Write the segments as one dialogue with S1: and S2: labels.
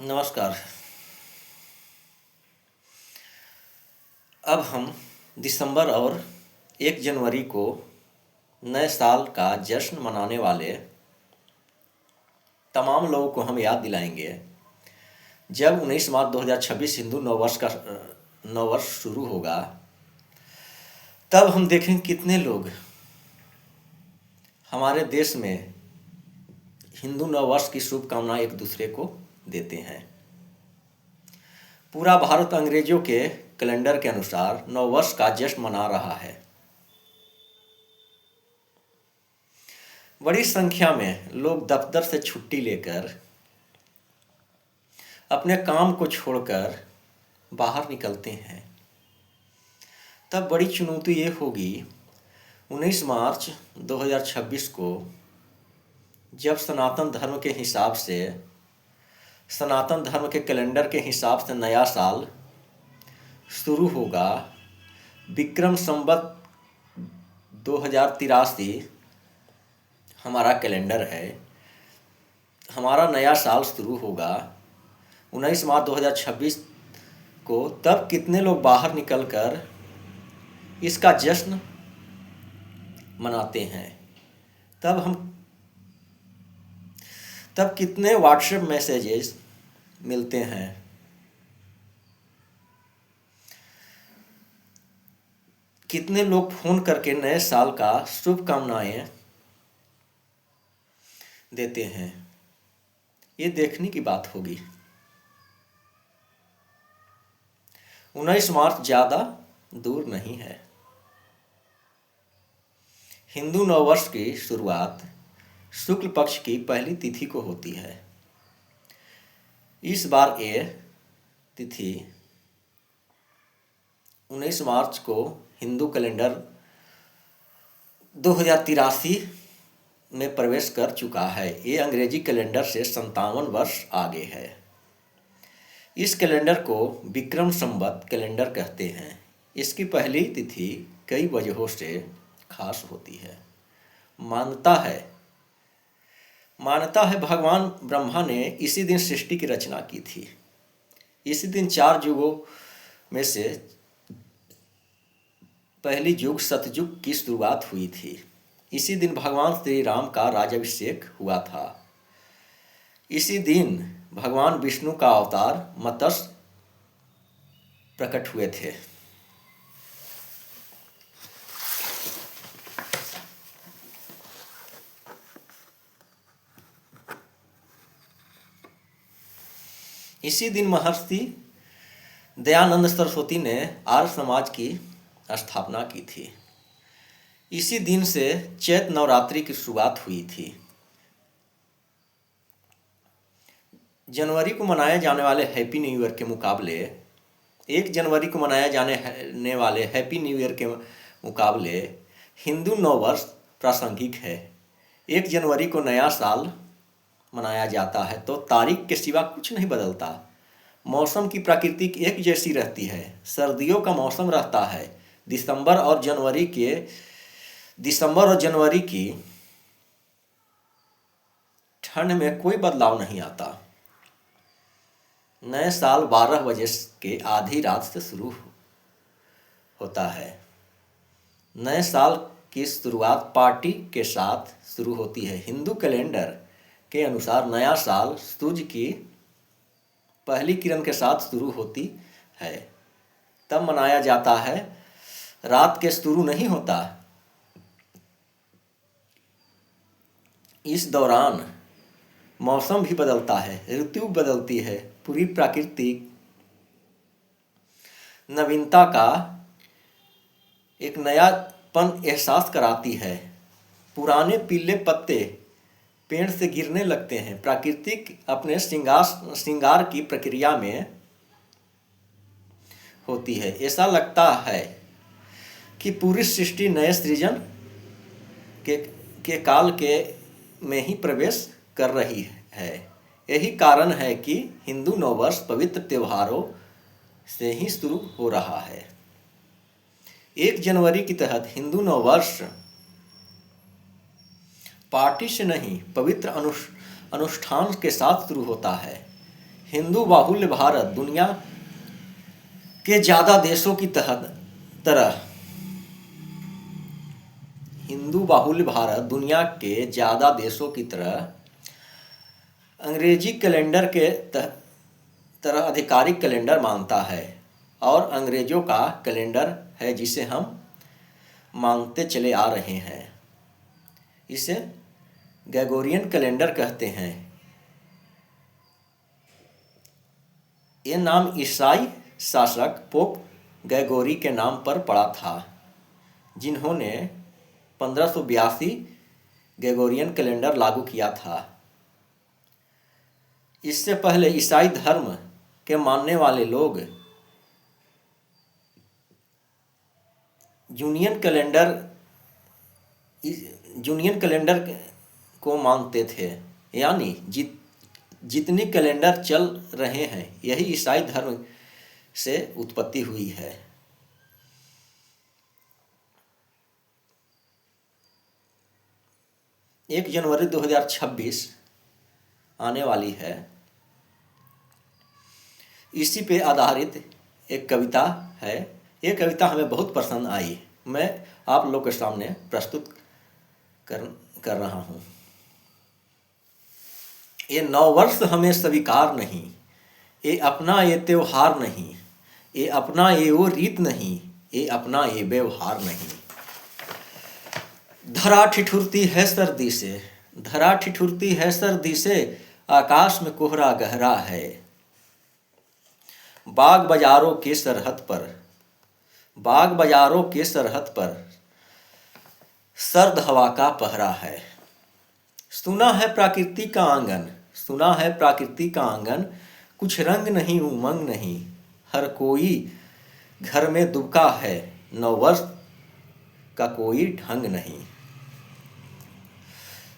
S1: नमस्कार। अब हम दिसंबर और 1 जनवरी को नए साल का जश्न मनाने वाले तमाम लोगों को हम याद दिलाएंगे जब 19 मार्च 2026 हिंदू नववर्ष शुरू होगा। तब हम देखें कितने लोग हमारे देश में हिंदू नववर्ष की शुभकामनाएं एक दूसरे को देते हैं। पूरा भारत अंग्रेजों के कैलेंडर के अनुसार नववर्ष का जश्न मना रहा है। बड़ी संख्या में लोग दफ्तर से छुट्टी लेकर अपने काम को छोड़कर बाहर निकलते हैं। तब बड़ी चुनौती ये होगी 19 मार्च 2026 को, जब सनातन धर्म के हिसाब से, सनातन धर्म के कैलेंडर के हिसाब से नया साल शुरू होगा। विक्रम संवत 2083 हमारा कैलेंडर है। हमारा नया साल शुरू होगा 19 मार्च 2026 को। तब कितने लोग बाहर निकलकर इसका जश्न मनाते हैं। तब कितने व्हाट्सएप मैसेजेस मिलते हैं। कितने लोग फोन करके नए साल का शुभकामनाएं देते हैं। ये देखने की बात होगी। 19 मार्च ज़्यादा दूर नहीं है। हिंदू नववर्ष की शुरुआत शुक्ल पक्ष की पहली तिथि को होती है। इस बार ये तिथि 19 मार्च को हिंदू कैलेंडर 2083 में प्रवेश कर चुका है। ये अंग्रेजी कैलेंडर से 57 वर्ष आगे है। इस कैलेंडर को विक्रम संवत कैलेंडर कहते हैं। इसकी पहली तिथि कई वजहों से खास होती है। मान्यता है भगवान ब्रह्मा ने इसी दिन सृष्टि की रचना की थी। इसी दिन 4 युगों में से पहली युग सतयुग की शुरुआत हुई थी। इसी दिन भगवान श्री राम का राज्याभिषेक हुआ था। इसी दिन भगवान विष्णु का अवतार मत्स्य प्रकट हुए थे। इसी दिन महर्षि दयानंद सरस्वती ने आर्य समाज की स्थापना की थी। इसी दिन से चैत्र नवरात्रि की शुरुआत हुई थी। जनवरी को मनाए जाने वाले हैप्पी न्यू ईयर के मुकाबले 1 जनवरी को मनाए जाने वाले हैप्पी न्यू ईयर के मुकाबले हिंदू नववर्ष प्रासंगिक है। 1 जनवरी को नया साल मनाया जाता है तो तारीख के सिवा कुछ नहीं बदलता। मौसम की प्रकृति एक जैसी रहती है। सर्दियों का मौसम रहता है। दिसंबर और जनवरी की ठंड में कोई बदलाव नहीं आता। नए साल 12 बजे के आधी रात से शुरू होता है। नए साल की शुरुआत पार्टी के साथ शुरू होती है। हिंदू कैलेंडर के अनुसार नया साल सूर्य की पहली किरण के साथ शुरू होती है। तब मनाया जाता है। रात के शुरू नहीं होता। इस दौरान मौसम भी बदलता है, ऋतु बदलती है। पूरी प्राकृतिक नवीनता का एक नयापन एहसास कराती है। पुराने पीले पत्ते पेड़ से गिरने लगते हैं। प्राकृतिक अपने श्रृंगार की प्रक्रिया में होती है। ऐसा लगता है कि पूरी सृष्टि नए सृजन के काल में ही प्रवेश कर रही है। यही कारण है कि हिंदू नववर्ष पवित्र त्योहारों से ही शुरू हो रहा है। 1 जनवरी के तहत हिंदू नववर्ष पार्टी से नहीं, पवित्र अनुष्ठान के साथ शुरू होता है। हिंदू बाहुल्य भारत दुनिया के ज़्यादा देशों की तरह हिंदू बाहुल्य भारत दुनिया के ज़्यादा देशों की तरह अंग्रेजी कैलेंडर के तरह आधिकारिक कैलेंडर मानता है और अंग्रेजों का कैलेंडर है जिसे हम मानते चले आ रहे हैं। इसे ग्रेगोरियन कैलेंडर कहते हैं। ये नाम ईसाई शासक पोप ग्रेगोरी के नाम पर पड़ा था, जिन्होंने 1582 ग्रेगोरियन कैलेंडर लागू किया था। इससे पहले ईसाई धर्म के मानने वाले लोग जूनियन कैलेंडर को मानते थे, यानी जितनी कैलेंडर चल रहे हैं यही ईसाई धर्म से उत्पत्ति हुई है। एक जनवरी 2026 आने वाली है। इसी पे आधारित एक कविता है। ये कविता हमें बहुत पसंद आई, मैं आप लोग के सामने प्रस्तुत कर रहा हूँ। ये नववर्ष हमें स्वीकार नहीं, ये अपना ये त्योहार नहीं, ये अपना ये वो रीत नहीं, ये अपना ये व्यवहार नहीं। धरा ठिठुरती है सर्दी से, धरा ठिठुरती है सर्दी से, आकाश में कोहरा गहरा है। बाग बाजारों के सरहद पर, बाग बाजारों के सरहद पर सर्द हवा का पहरा है। सुना है प्रकृति का आंगन, सुना है प्रकृति का आंगन, कुछ रंग नहीं उमंग नहीं, हर कोई घर में दुबका है, नववर्ष का कोई ढंग नहीं।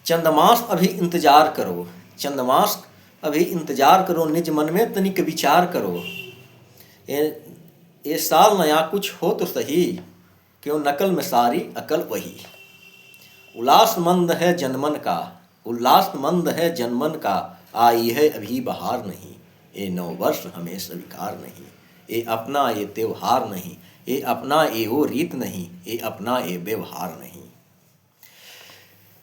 S1: चंदमास अभी इंतजार करो, चंदमास अभी इंतजार करो, निज मन में तनिक विचार करो। ये साल नया कुछ हो तो सही, क्यों नकल में सारी अकल वही। उल्लासमंद है जनमन का, उल्लासमंद है जनमन का, आई है अभी बहार नहीं। ये नववर्ष हमें स्वीकार नहीं, ये अपना ये त्योहार नहीं, ये अपना ये वो रीत नहीं, ये अपना ये व्यवहार नहीं।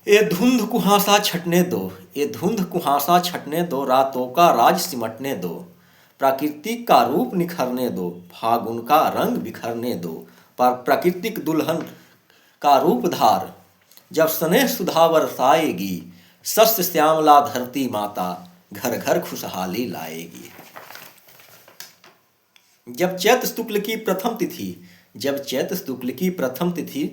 S1: ये धुंध कुहासा छटने दो, ये धुंध कुहासा छटने दो, रातों का राज सिमटने दो, प्राकृतिक का रूप निखरने दो, फागुन का रंग बिखरने दो, प्राकृतिक दुल्हन का रूप धार, जब स्नेह सुधा बरसाएगी, सस्य श्यामला धरती माता, घर घर खुशहाली लाएगी। जब चैत्र शुक्ल की प्रथम तिथि, जब चैत्र शुक्ल की प्रथम तिथि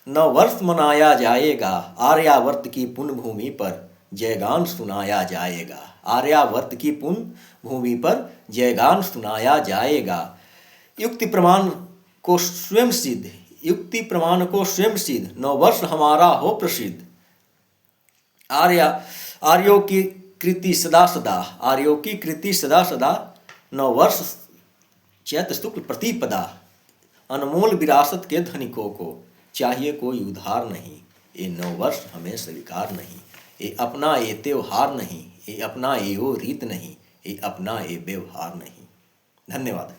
S1: नववर्ष मनाया जाएगा, आर्यावर्त की पुण्य भूमि पर जयगान सुनाया जाएगा, आर्यावर्त की पुण्य भूमि पर जयगान सुनाया जाएगा। युक्ति प्रमाण को स्वयं सिद्ध, युक्ति प्रमाण को स्वयं सिद्ध, नववर्ष हमारा हो प्रसिद्ध। आर्यों की कृति सदा सदा, आर्यों की कृति सदा सदा, नववर्ष चैत्र शुक्ल प्रतिपदा, अनमोल विरासत के धनिकों को चाहिए कोई उधार नहीं। ये नववर्ष हमें स्वीकार नहीं, ये अपना ये त्योहार नहीं, ये अपना ये वो रीत नहीं, ये अपना ये व्यवहार नहीं। धन्यवाद।